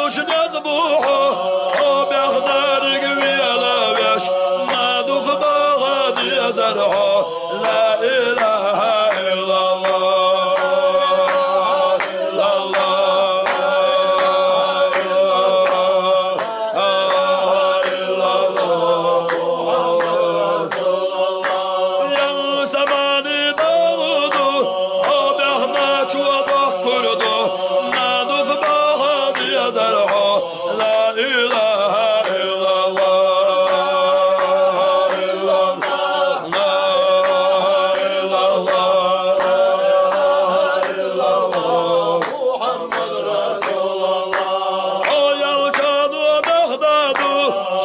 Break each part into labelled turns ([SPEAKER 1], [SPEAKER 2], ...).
[SPEAKER 1] دوش نذبوحه بيخدر قويله بيش ما دوخ باغد يزرعه لا إله إلا الله لا الله إلا الله رسول الله يا سماني داودو بيخنا شوضه كردو ما دوخ باغد يزرعه لا إله إلا الله إلا الله لا إلا الله إلا الله محمد رسول الله يا الجاد وبغداد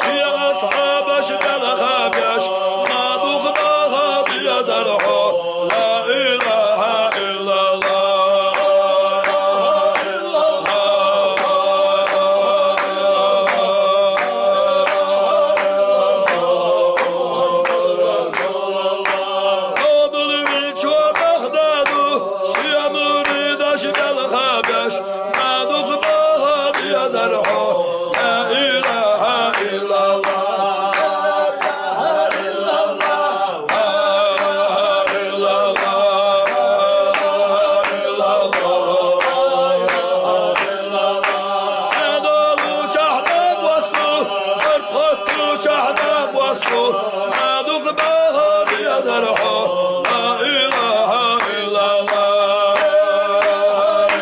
[SPEAKER 1] شي أصحاب شبل خابش ما دوخ باغد يزرعه لا إله إلا الله شحنك وصله ما دوخ باغد يزرعه لا إله إلا الله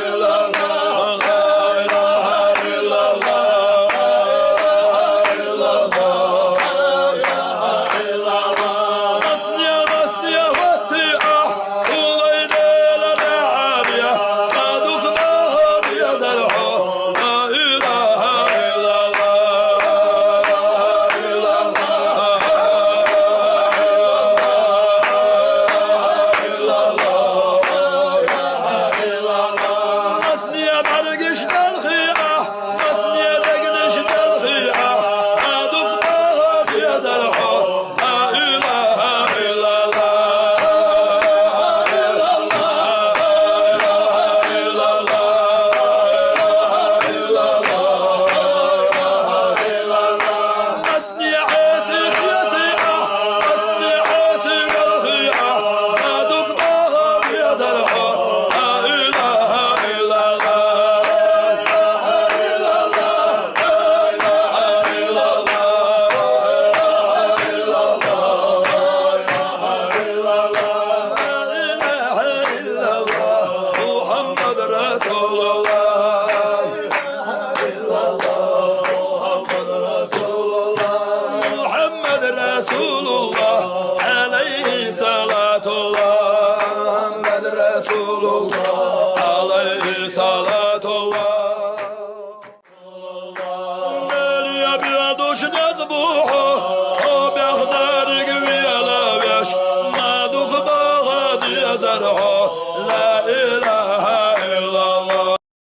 [SPEAKER 1] إلا الله لا إله إلا الله إلا الله إلا الله نسني وطيعه صويدي للعالية ما دوخ باغد يزرعه لا إله إلا الله دوش نذبوحه